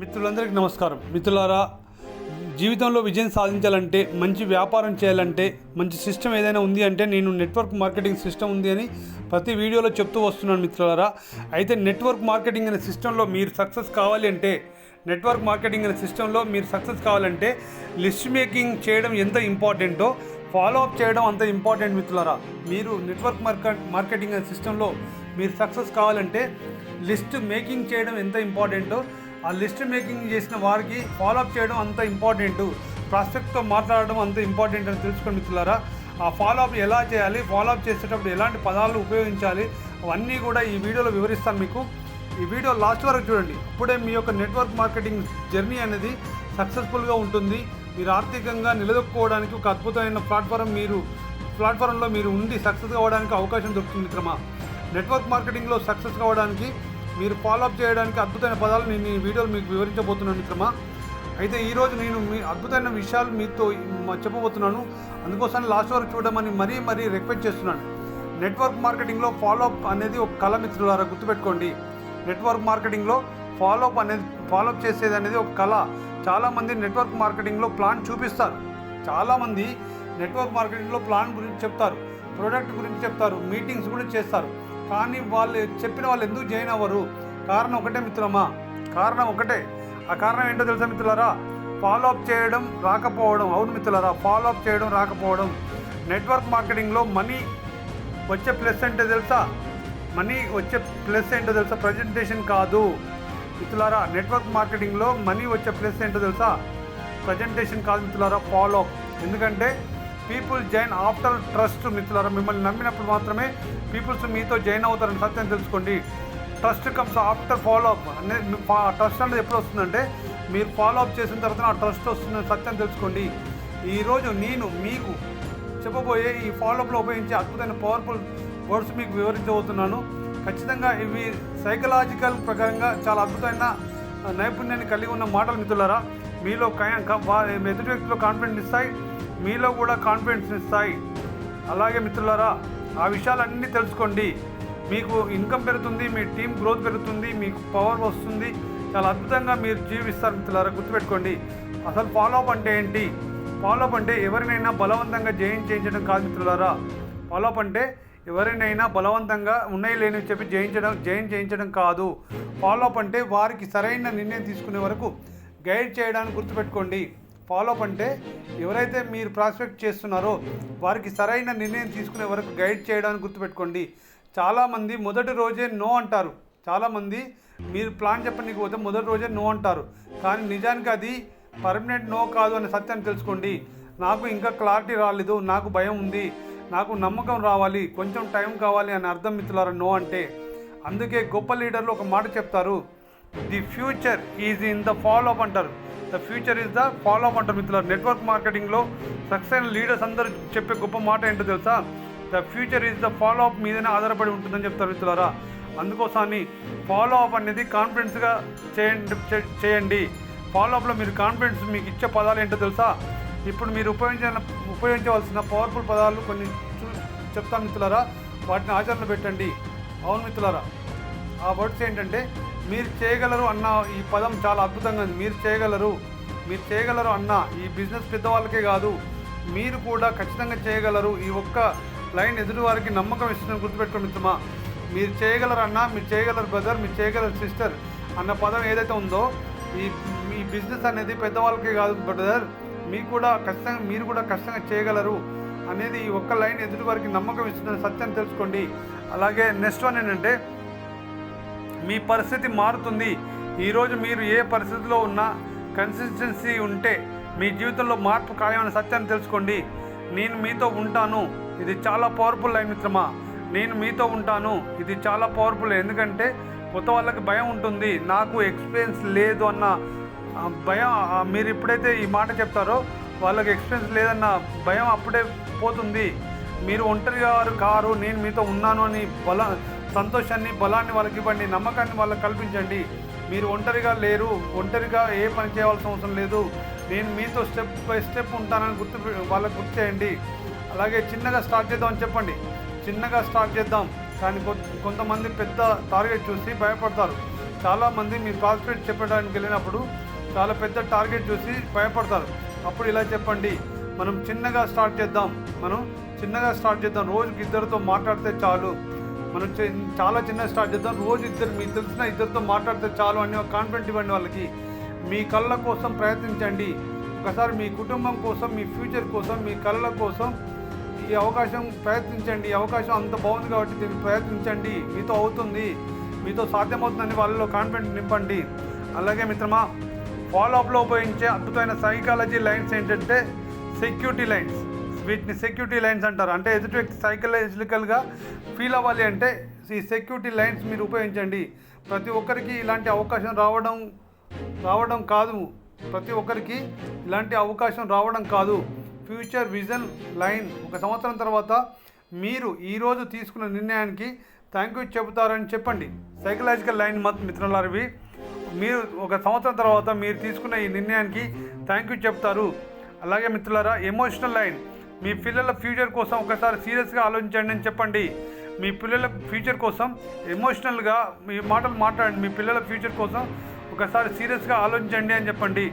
మిత్రులందరికీ నమస్కారం. మిత్రులారా, జీవితంలో విజయం సాధించాలంటే, మంచి వ్యాపారం చేయాలంటే, మంచి సిస్టమ్ ఏదైనా ఉంది అంటే నేను నెట్వర్క్ మార్కెటింగ్ సిస్టమ్ ఉంది అని ప్రతి వీడియోలో చెప్తూ వస్తున్నాను మిత్రులారా. అయితే నెట్వర్క్ మార్కెటింగ్ అనే సిస్టంలో మీరు సక్సెస్ కావాలి అంటే, నెట్వర్క్ మార్కెటింగ్ అనే సిస్టంలో మీరు సక్సెస్ కావాలంటే లిస్ట్ మేకింగ్ చేయడం ఎంత ఇంపార్టెంటో ఫాలో అప్ చేయడం అంత ఇంపార్టెంట్ మిత్రులారా. మీరు నెట్వర్క్ మార్కెటింగ్ అనే సిస్టంలో మీరు సక్సెస్ కావాలంటే లిస్ట్ మేకింగ్ చేయడం ఎంత ఇంపార్టెంటో ఆ లిస్ట్ మేకింగ్ చేసిన వారికి ఫాలోఅప్ చేయడం అంత ఇంపార్టెంట్, ప్రాస్పెక్ట్తో మాట్లాడడం అంత ఇంపార్టెంట్ అని తెలుసుకోండి మిత్రులారా. ఆ ఫాలోఅప్ ఎలా చేయాలి, ఫాలోఅప్ చేసేటప్పుడు ఎలాంటి పదాలు ఉపయోగించాలి, అవన్నీ కూడా ఈ వీడియోలో వివరిస్తాను మీకు. ఈ వీడియో లాస్ట్ వరకు చూడండి. అప్పుడే మీ యొక్క నెట్వర్క్ మార్కెటింగ్ జర్నీ అనేది సక్సెస్ఫుల్గా ఉంటుంది. మీరు ఆర్థికంగా నిలదొక్కుకోవడానికి ఒక అద్భుతమైన ప్లాట్ఫారంలో మీరు ఉండి సక్సెస్ కావడానికి అవకాశం దొరుకుతుంది మిత్రమా. నెట్వర్క్ మార్కెటింగ్లో సక్సెస్ కావడానికి మీరు ఫాలోఅప్ చేయడానికి అద్భుతమైన పదాలు నేను ఈ వీడియోలో మీకు వివరించబోతున్నాను మిత్రమా. అయితే ఈరోజు నేను మీ అద్భుతమైన విషయాలు మీతో చెప్పబోతున్నాను. అందుకోసం లాస్ట్ వరకు చూడమని మరీ రిక్వెస్ట్ చేస్తున్నాను. నెట్వర్క్ మార్కెటింగ్లో ఫాలోఅప్ అనేది ఒక కళ మిత్రులారా, గుర్తుపెట్టుకోండి. నెట్వర్క్ మార్కెటింగ్లో ఫాలోఅప్ చేసేది అనేది ఒక కళ. చాలామంది నెట్వర్క్ మార్కెటింగ్లో ప్లాన్ చూపిస్తారు, చాలామంది నెట్వర్క్ మార్కెటింగ్లో ప్లాన్ గురించి చెప్తారు, ప్రోడక్ట్ గురించి చెప్తారు, మీటింగ్స్ గురించి చేస్తారు. కానీ వాళ్ళు ఎందుకు జాయిన్ అవ్వరు? కారణం ఒకటే మిత్రమా, కారణం ఒకటే. ఆ కారణం ఏంటో తెలుసా మిత్రులారా? ఫాలోఅప్ చేయడం రాకపోవడం. అవును మిత్రులారా, ఫాలోఅప్ చేయడం రాకపోవడం. నెట్వర్క్ మార్కెటింగ్లో మనీ వచ్చే ప్లస్ అంటే తెలుసా? ప్రజెంటేషన్ కాదు మిత్రులారా. నెట్వర్క్ మార్కెటింగ్లో మనీ వచ్చే ప్లస్ ఏంటో తెలుసా? ప్రజెంటేషన్ కాదు మిత్రులారా, ఫాలోఅప్. ఎందుకంటే పీపుల్ జాయిన్ ఆఫ్టర్ ట్రస్ట్ మిత్రులారా. మిమ్మల్ని నమ్మినప్పుడు మాత్రమే పీపుల్స్ మీతో జాయిన్ అవుతారని సత్యం తెలుసుకోండి. Trust comes after follow up. అనేది ట్రస్ట్ అనేది ఎప్పుడు వస్తుందంటే మీరు ఫాలోఅప్ చేసిన తర్వాత ఆ ట్రస్ట్ వస్తుందని సత్యం తెలుసుకోండి. ఈరోజు నేను మీకు చెప్పబోయే ఈ ఫాలోఅప్లో ఉపయోగించే అద్భుతమైన పవర్ఫుల్ వర్డ్స్ మీకు వివరించబోతున్నాను. ఖచ్చితంగా ఇవి సైకలాజికల్ ప్రకారంగా చాలా అద్భుతమైన నైపుణ్యాన్ని కలిగి ఉన్న మాటలు మిత్రులారా. మీలో ఎదుటి వ్యక్తిలో కాన్ఫిడెన్స్ ఇస్తాయి, మీలో కూడా కాన్ఫిడెన్స్ ఇస్తాయి. అలాగే మిత్రులారా, ఆ విషయాలన్నీ తెలుసుకోండి. మీకు ఇన్కమ్ పెరుగుతుంది, మీ టీం గ్రోత్ పెరుగుతుంది, మీకు పవర్ వస్తుంది, చాలా అద్భుతంగా మీరు జీవిస్తారు మిత్రులారా. గుర్తుపెట్టుకోండి. అసలు ఫాలోఅప్ అంటే ఏంటి? ఫాలోఅప్ అంటే ఎవరినైనా బలవంతంగా జాయిన్ చేయించడం కాదు మిత్రులారా. ఫాలోఅప్ అంటే ఎవరినైనా బలవంతంగా ఉన్నాయి లేని చెప్పి జాయిన్ చేయించడం కాదు. ఫాలోఅప్ అంటే వారికి సరైన నిర్ణయం తీసుకునే వరకు గైడ్ చేయడానికి. గుర్తుపెట్టుకోండి. ఫాలోఅప్ అంటే ఎవరైతే మీరు ప్రాస్పెక్ట్ చేస్తున్నారో వారికి సరైన నిర్ణయం తీసుకునే వరకు గైడ్ చేయడానికి. గుర్తుపెట్టుకోండి. చాలామంది మొదటి రోజే నో అంటారు. చాలామంది మీరు ప్లాన్ చెప్పడానికి పోతే మొదటి రోజే నో అంటారు, కానీ నిజానికి అది పర్మనెంట్ నో కాదు అనే సత్యాన్ని తెలుసుకోండి. నాకు ఇంకా క్లారిటీ రాలేదు, నాకు భయం ఉంది, నాకు నమ్మకం రావాలి, కొంచెం టైం కావాలి అని అర్థం మిత్రులారా నో అంటే. అందుకే గొప్ప లీడర్లు ఒక మాట చెప్తారు, the future is in the follow up అంటారు. The future is the follow up అంటారు మిత్రులారా. నెట్వర్క్ మార్కెటింగ్లో సక్సెస్ అయిన లీడర్స్ అందరూ చెప్పే గొప్ప మాట ఏంటో తెలుసా? The future is the follow up మీదనే ఆధారపడి ఉంటుందని చెప్తారు మిత్రులారా. అందుకోసాన్ని ఫాలోఅప్ అనేది కాన్ఫిడెన్స్గా చేయండి. ఫాలోఅప్లో మీరు కాన్ఫిడెన్స్ మీకు ఇచ్చే పదాలు ఏంటో తెలుసా? ఇప్పుడు మీరు ఉపయోగించవలసిన పవర్ఫుల్ పదాలు కొన్ని చెప్తాను మిత్రులారా, వాటిని ఆచరణ పెట్టండి. అవును మిత్రులారా, ఆ వర్డ్స్ ఏంటంటే మీరు చేయగలరు అన్న ఈ పదం చాలా అద్భుతంగా ఉంది. మీరు చేయగలరు అన్న ఈ బిజినెస్ పెద్దవాళ్ళకే కాదు, మీరు కూడా ఖచ్చితంగా చేయగలరు. ఈ ఒక్క లైన్ ఎదుటి వారికి నమ్మకం ఇస్తుందని గుర్తుపెట్టుకోండి మిత్రమా. మీరు చేయగలరు అన్న, మీరు చేయగలరు బ్రదర్, మీరు చేయగలరు సిస్టర్ అన్న పదం ఏదైతే ఉందో ఈ బిజినెస్ అనేది పెద్దవాళ్ళకే కాదు బ్రదర్, మీరు కూడా ఖచ్చితంగా చేయగలరు అనేది ఈ ఒక్క లైన్ ఎదుటి వారికి నమ్మకం ఇస్తుందని సత్యాన్ని తెలుసుకోండి. అలాగే నెక్స్ట్ వన్ ఏంటంటే మీ పరిస్థితి మారుతుంది. ఈరోజు మీరు ఏ పరిస్థితిలో ఉన్నా కన్సిస్టెన్సీ ఉంటే మీ జీవితంలో మార్పు ఖాయమనే సత్యాన్ని తెలుసుకోండి. నేను మీతో ఉంటాను, ఇది చాలా పవర్ఫుల్ లైన్ మిత్రమా. నేను మీతో ఉంటాను, ఇది చాలా పవర్ఫుల్. ఎందుకంటే కొత్త వాళ్ళకి భయం ఉంటుంది, నాకు ఎక్స్పీరియన్స్ లేదు అన్న భయం. మీరు ఎప్పుడైతే ఈ మాట చెప్తారో వాళ్ళకి ఎక్స్పీరియన్స్ లేదన్న భయం అప్పుడే పోతుంది. మీరు ఒంటరిగా కారు, నేను మీతో ఉన్నాను అని సంతోషాన్ని, బలాన్ని వాళ్ళకి ఇవ్వండి, నమ్మకాన్ని వాళ్ళకి కల్పించండి. మీరు ఒంటరిగా లేరు, ఒంటరిగా ఏ పని చేయవలసిన అవసరం లేదు, నేను మీతో స్టెప్ బై స్టెప్ ఉంటానని వాళ్ళకి గుర్తు చేయండి. అలాగే చిన్నగా స్టార్ట్ చేద్దామని చెప్పండి. చిన్నగా స్టార్ట్ చేద్దాం, కానీ కొంతమంది పెద్ద టార్గెట్ చూసి భయపడతారు. చాలామంది మీ ప్రాస్పెక్ట్ చెప్పడానికి వెళ్ళినప్పుడు చాలా పెద్ద టార్గెట్ చూసి భయపడతారు. అప్పుడు ఇలా చెప్పండి, మనం చిన్నగా స్టార్ట్ చేద్దాం, రోజుకి ఇద్దరితో మాట్లాడితే చాలు, మనం చాలా చిన్నగా స్టార్ట్ చేద్దాం, రోజు మీకు తెలిసిన ఇద్దరితో మాట్లాడితే చాలు అని కాన్ఫిడెంట్ ఇవ్వండి వాళ్ళకి. మీ కళ్ళ కోసం ప్రయత్నించండి. ఒకసారి మీ కుటుంబం కోసం, మీ ఫ్యూచర్ కోసం, మీ కళ్ళ కోసం ఈ అవకాశం ప్రయత్నించండి. ఈ అవకాశం అంత బాగుంది కాబట్టి దీన్ని ప్రయత్నించండి. మీతో అవుతుంది, మీతో సాధ్యమవుతుందని వాళ్ళలో కాన్ఫిడెంట్ నింపండి. అలాగే మిత్రమా, ఫాలోఅప్లో ఉపయోగించే అద్భుతమైన సైకాలజీ లైన్స్ ఏంటంటే సెక్యూరిటీ లైన్స్. వీటిని సెక్యూరిటీ లైన్స్ అంటారు. అంటే ఎదుటి వ్యక్తి సైకలాజికల్గా ఫీల్ అవ్వాలి అంటే ఈ సెక్యూరిటీ లైన్స్ మీరు ఉపయోగించండి. ప్రతి ఒక్కరికి ఇలాంటి అవకాశం రావడం కాదు. Future vision line. ఒక సంవత్సరం తర్వాత మీరు ఈరోజు తీసుకున్న నిర్ణయానికి థ్యాంక్ యూ చెబుతారని చెప్పండి. సైకలాజికల్ లైన్ మిత్రులారివి. మీరు ఒక సంవత్సరం తర్వాత మీరు తీసుకున్న ఈ నిర్ణయానికి థ్యాంక్ యూ చెప్తారు. అలాగే మిత్రులారా, ఎమోషనల్ లైన్. మీ పిల్లల ఫ్యూచర్ కోసం ఒకసారి సీరియస్గా ఆలోచించండి అని చెప్పండి. మీ పిల్లల ఫ్యూచర్ కోసం ఎమోషనల్గా మీ మాటలు మాట్లాడండి. మీ పిల్లల ఫ్యూచర్ కోసం ఒకసారి సీరియస్గా ఆలోచించండి అని చెప్పండి.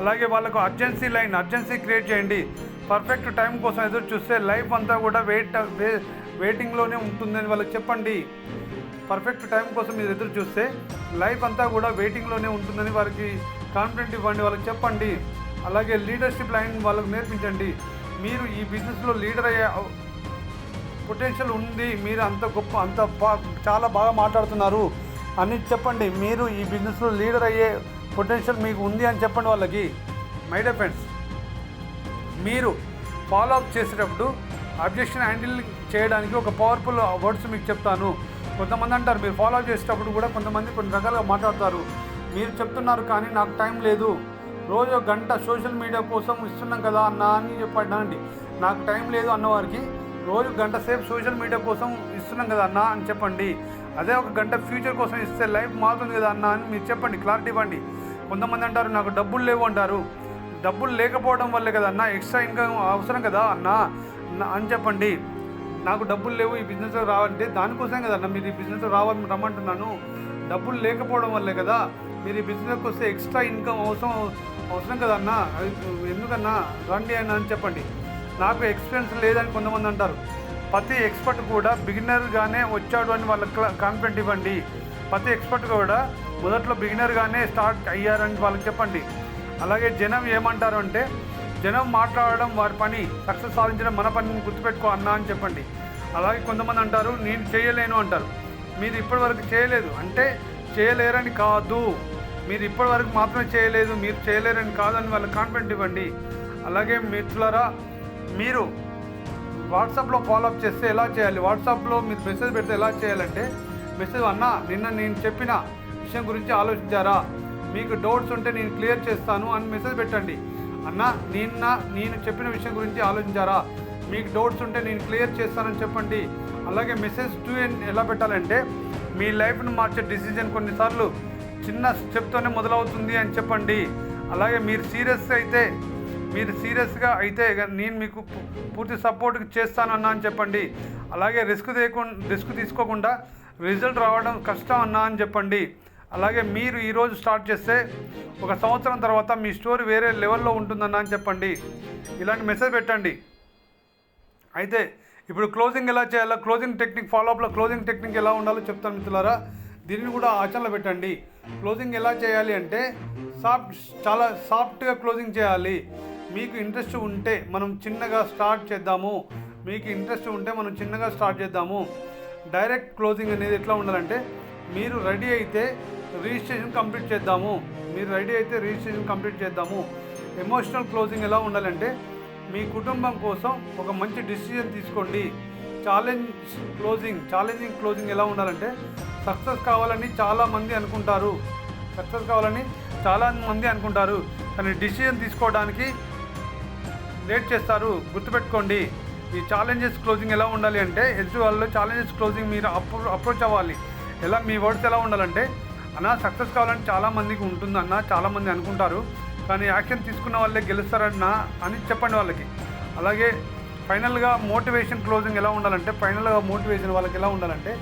అలాగే వాళ్ళకు అర్జెన్సీ క్రియేట్ చేయండి. పర్ఫెక్ట్ టైం కోసం ఎదురు చూస్తే లైఫ్ అంతా కూడా వెయిటింగ్లోనే ఉంటుందని వాళ్ళకి చెప్పండి. పర్ఫెక్ట్ టైం కోసం మీరు ఎదురు చూస్తే లైఫ్ అంతా కూడా వెయిటింగ్లోనే ఉంటుందని వారికి కాన్ఫిడెంట్ ఇవ్వండి, వాళ్ళకి చెప్పండి. అలాగే లీడర్షిప్ లైన్ వాళ్ళకు నేర్పించండి. మీరు ఈ బిజినెస్లో లీడర్ అయ్యే పొటెన్షియల్ ఉంది, మీరు చాలా బాగా మాట్లాడుతున్నారు అని చెప్పండి. మీరు ఈ బిజినెస్లో లీడర్ అయ్యే పొటెన్షియల్ మీకు ఉంది అని చెప్పండి వాళ్ళకి. మై డియర్ ఫ్రెండ్స్, మీరు ఫాలోఅప్ చేసేటప్పుడు అబ్జెక్షన్ హ్యాండిల్ చేయడానికి ఒక పవర్ఫుల్ వర్డ్స్ మీకు చెప్తాను. కొంతమంది అంటారు మీరు ఫాలోఅప్ చేసేటప్పుడు కూడా కొన్ని రకాలుగా మాట్లాడతారు. మీరు చెప్తున్నారు కానీ నాకు టైం లేదు, రోజు 1 గంట సోషల్ మీడియా కోసం ఇస్తున్నాం కదా అన్న అని చెప్పండి. నాకు టైం లేదు అన్నవారికి రోజు 1 గంట సేపు సోషల్ మీడియా కోసం ఇస్తున్నాం కదా అన్న అని చెప్పండి. అదే 1 గంట ఫ్యూచర్ కోసం ఇస్తే లైఫ్ మారుతుంది కదా అన్న అని మీరు చెప్పండి, క్లారిటీ ఇవ్వండి. కొంతమంది అంటారు నాకు డబ్బులు లేవు అంటారు. డబ్బులు లేకపోవడం వల్లే కదా అన్న, ఎక్స్ట్రా ఇన్కమ్ అవసరం కదా అన్న అని చెప్పండి. నాకు డబ్బులు లేవు ఈ బిజినెస్లో రావాలంటే దానికోసం కదన్నా మీరు ఈ బిజినెస్లో రమ్మంటున్నాను. డబ్బులు లేకపోవడం వల్లే కదా మీరు ఈ బిజినెస్కి వస్తే ఎక్స్ట్రా ఇన్కమ్ అవసరం కదన్నా, ఎందుకన్నా రండి అని చెప్పండి. నాకు ఎక్స్పీరియన్స్ లేదని కొంతమంది అంటారు. ప్రతి ఎక్స్పర్ట్ కూడా బిగినర్గానే వచ్చాడు అని వాళ్ళకి కాన్ఫిడెంట్ ఇవ్వండి. ప్రతి ఎక్స్పర్ట్ కూడా మొదట్లో బిగినర్గానే స్టార్ట్ అయ్యారని వాళ్ళకి చెప్పండి. అలాగే జనం ఏమంటారు అంటే జనం మాట్లాడడం వారి పని, సక్సెస్ సాధించడం మన పనిని గుర్తుపెట్టుకో అన్నా అని చెప్పండి. అలాగే కొంతమంది అంటారు నేను చేయలేను అంటారు. మీరు ఇప్పటివరకు చేయలేదు అంటే చేయలేరని కాదు, మీరు ఇప్పటివరకు మాత్రమే చేయలేదు, మీరు చేయలేరని కాదని వాళ్ళకి కాన్ఫిడెంట్ ఇవ్వండి. అలాగే మిత్రులారా, మీరు వాట్సాప్లో ఫాలోఅప్ చేస్తే ఎలా చేయాలి, వాట్సాప్లో మీరు మెసేజ్ పెడితే ఎలా చేయాలంటే మెసేజ్ అన్నా నిన్న నేను చెప్పిన విషయం గురించి ఆలోచించారా, మీకు డౌట్స్ ఉంటే నేను క్లియర్ చేస్తాను అని మెసేజ్ పెట్టండి. అన్నా నేను చెప్పిన విషయం గురించి ఆలోచించారా, మీకు డౌట్స్ ఉంటే నేను క్లియర్ చేస్తానని చెప్పండి. అలాగే మెసేజ్ టు ఎలా పెట్టాలంటే మీ లైఫ్ను మార్చే డిసిజన్ కొన్నిసార్లు చిన్న స్టెప్తోనే మొదలవుతుంది అని చెప్పండి. అలాగే మీరు సీరియస్గా అయితే నేను మీకు పూర్తి సపోర్ట్ చేస్తానన్నా అని చెప్పండి. అలాగే రిస్క్ తీసుకోకుండా రిజల్ట్ రావడం కష్టం అన్నా అని చెప్పండి. అలాగే మీరు ఈరోజు స్టార్ట్ చేస్తే 1 సంవత్సరం తర్వాత మీ స్టోరీ వేరే లెవెల్లో ఉంటుందన్నా అని చెప్పండి. ఇలాంటి మెసేజ్ పెట్టండి. అయితే ఇప్పుడు క్లోజింగ్ ఎలా చేయాలో, క్లోజింగ్ టెక్నిక్, ఫాలోఅప్లో క్లోజింగ్ టెక్నిక్ ఎలా ఉండాలో చెప్తాను మిత్రులారా. దీనిని కూడా ఆచరణలో పెట్టండి. క్లోజింగ్ ఎలా చేయాలి అంటే చాలా సాఫ్ట్గా క్లోజింగ్ చేయాలి. మీకు ఇంట్రెస్ట్ ఉంటే మనం చిన్నగా స్టార్ట్ చేద్దాము. డైరెక్ట్ క్లోజింగ్ అనేది ఎట్లా ఉండాలంటే మీరు రెడీ అయితే రిజిస్ట్రేషన్ కంప్లీట్ చేద్దాము. ఎమోషనల్ క్లోజింగ్ ఎలా ఉండాలంటే మీ కుటుంబం కోసం ఒక మంచి డిసిజన్ తీసుకోండి. ఛాలెంజింగ్ క్లోజింగ్ ఎలా ఉండాలంటే సక్సెస్ కావాలని చాలామంది అనుకుంటారు కానీ డిసిజన్ తీసుకోవడానికి లేట్ చేస్తారు. గుర్తుపెట్టుకోండి. ఈ ఛాలెంజెస్ క్లోజింగ్ ఎలా ఉండాలి అంటే ఎదుటి వాళ్ళలో ఛాలెంజెస్ క్లోజింగ్ మీరు అప్రోచ్ అవ్వాలి. ఎలా మీ వర్డ్స్ ఎలా ఉండాలంటే అన్న సక్సెస్ కావాలని చాలామందికి ఉంటుందన్న, చాలామంది అనుకుంటారు కానీ యాక్షన్ తీసుకున్న వాళ్ళే గెలుస్తారన్నా అని చెప్పండి వాళ్ళకి. అలాగే ఫైనల్గా మోటివేషన్ క్లోజింగ్ ఎలా ఉండాలంటే వాళ్ళకి ఎలా ఉండాలంటే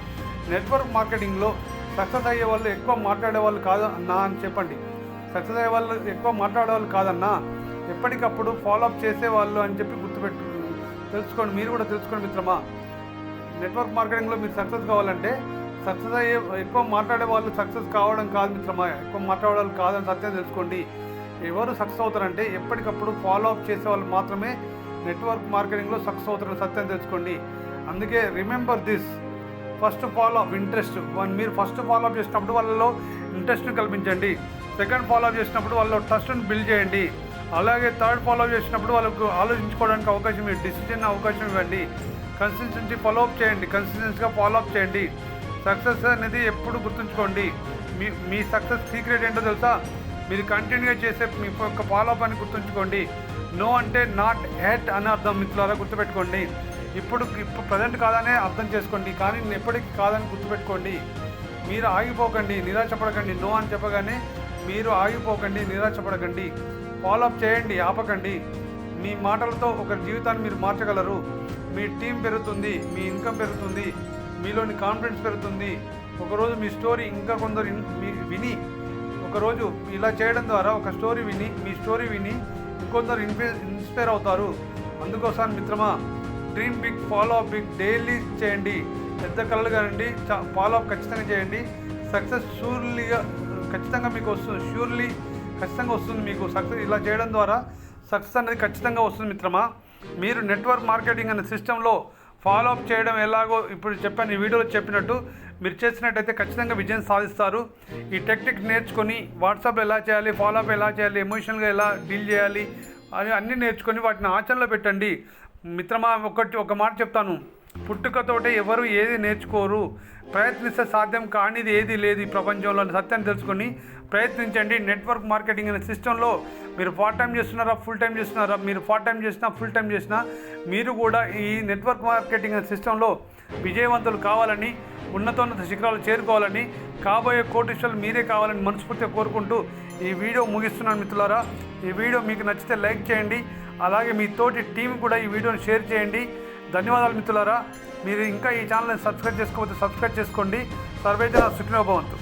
నెట్వర్క్ మార్కెటింగ్లో సక్సెస్ అయ్యే వాళ్ళు ఎక్కువ మాట్లాడే వాళ్ళు కాదు అన్నా అని చెప్పండి. సక్సెస్ అయ్యే వాళ్ళు ఎక్కువ మాట్లాడే వాళ్ళు కాదన్నా, ఎప్పటికప్పుడు ఫాలోఅప్ చేసేవాళ్ళు అని చెప్పి తెలుసుకోండి. మీరు కూడా తెలుసుకోండి మిత్రమా. నెట్వర్క్ మార్కెటింగ్లో మీరు సక్సెస్ కావాలంటే సక్సెస్ అయ్యే ఎక్కువ మాట్లాడే వాళ్ళు సక్సెస్ కావడం కాదు మిత్రమా, ఎక్కువ మాట్లాడే వాళ్ళు కాదని సత్యం తెలుసుకోండి. ఎవరు సక్సెస్ అవుతారంటే ఎప్పటికప్పుడు ఫాలోఅప్ చేసే వాళ్ళు మాత్రమే నెట్వర్క్ మార్కెటింగ్లో సక్సెస్ అవుతారని సత్యం తెలుసుకోండి. అందుకే remember this, first follow up interest. మీరు ఫస్ట్ ఫాలోఅప్ చేసినప్పుడు వాళ్ళలో ఇంట్రెస్ట్ని కల్పించండి. సెకండ్ ఫాలోఅప్ చేసినప్పుడు వాళ్ళలో ట్రస్ట్ని బిల్డ్ చేయండి. అలాగే థర్డ్ ఫాలోఅప్ చేసినప్పుడు వాళ్ళకు ఆలోచించుకోవడానికి అవకాశం, డిసిజన్ అవకాశం ఇవ్వండి. కన్సిస్టెన్సీ ఫాలోఅప్ చేయండి, కన్సిస్టెన్సీగా ఫాలోఅప్ చేయండి. సక్సెస్ అనేది ఎప్పుడు గుర్తుంచుకోండి. మీ సక్సెస్ సీక్రెట్ ఏంటో తెలుసా? మీరు కంటిన్యూగా చేసే మీ యొక్క ఫాలోఅప్ అని గుర్తుంచుకోండి. నో అంటే నాట్ హెట్ అని అర్థం మిత్రులారా, గుర్తుపెట్టుకోండి. ఇప్పుడు ప్రజెంట్ కాదనే అర్థం చేసుకోండి, కానీ ఎప్పటికీ కాదని గుర్తుపెట్టుకోండి. మీరు ఆగిపోకండి, నిరాశపడకండి. నో అని చెప్పగానే మీరు ఆగిపోకండి, నిరాశపడకండి. ఫాలోఅప్ చేయండి, ఆపకండి. మీ మాటలతో ఒక జీవితాన్ని మీరు మార్చగలరు. మీ టీం పెరుగుతుంది, మీ ఇన్కమ్ పెరుగుతుంది, మీలోని కాన్ఫిడెన్స్ పెరుగుతుంది. ఒకరోజు మీ స్టోరీ ఇంకా కొందరు విని, ఒకరోజు ఇలా చేయడం ద్వారా ఒక స్టోరీ విని, మీ స్టోరీ విని ఇంకొందరు ఇన్స్పైర్ అవుతారు. అందుకోసం మిత్రమా, dream big, follow up big. Daily చేయండి, పెద్ద కళలు కానండి, ఫాలోఅప్ ఖచ్చితంగా చేయండి. సక్సెస్ ఖచ్చితంగా మీకు వస్తుంది, ఖచ్చితంగా వస్తుంది మీకు సక్సెస్. ఇలా చేయడం ద్వారా సక్సెస్ అనేది ఖచ్చితంగా వస్తుంది మిత్రమా. మీరు నెట్వర్క్ మార్కెటింగ్ అనే సిస్టంలో ఫాలోఅప్ చేయడం ఎలాగో ఇప్పుడు చెప్పాను, ఈ వీడియోలో చెప్పినట్టు మీరు చేసినట్టయితే ఖచ్చితంగా విజయం సాధిస్తారు. ఈ టెక్నిక్ నేర్చుకొని వాట్సాప్లో ఎలా చేయాలి, ఫాలోఅప్ ఎలా చేయాలి, ఎమోషనల్గా ఎలా డీల్ చేయాలి అని అన్నీ నేర్చుకొని వాటిని ఆచరణలో పెట్టండి మిత్రమా. ఒక మాట చెప్తాను, పుట్టుకతోటే ఎవరు ఏది నేర్చుకోరు. ప్రయత్నిస్తే సాధ్యం కానిది ఏది లేదు ఈ ప్రపంచంలో. సత్యాన్ని తెలుసుకొని ప్రయత్నించండి. నెట్వర్క్ మార్కెటింగ్ అనే సిస్టంలో మీరు పార్ట్ టైం చేస్తున్నారా, ఫుల్ టైం చేస్తున్నారా, మీరు పార్ట్ టైం చేసినా ఫుల్ టైం చేసినా మీరు కూడా ఈ నెట్వర్క్ మార్కెటింగ్ అనే సిస్టంలో విజయవంతులు కావాలని, ఉన్నతోన్నత శిఖరాలు చేరుకోవాలని, కాబోయే కోటీశ్వరులు మీరే కావాలని మనస్ఫూర్తిగా కోరుకుంటూ ఈ వీడియో ముగిస్తున్నాను మిత్రులారా. ఈ వీడియో మీకు నచ్చితే లైక్ చేయండి, అలాగే మీ తోటి టీం కూడా ఈ వీడియోని షేర్ చేయండి. ధన్యవాదాలు మిత్రులారా. మీరు ఇంకా ఈ ఛానల్ని సబ్స్క్రైబ్ చేసుకోకపోతే సబ్స్క్రైబ్ చేసుకోండి. సర్వేజన సుఖినో భవంతు.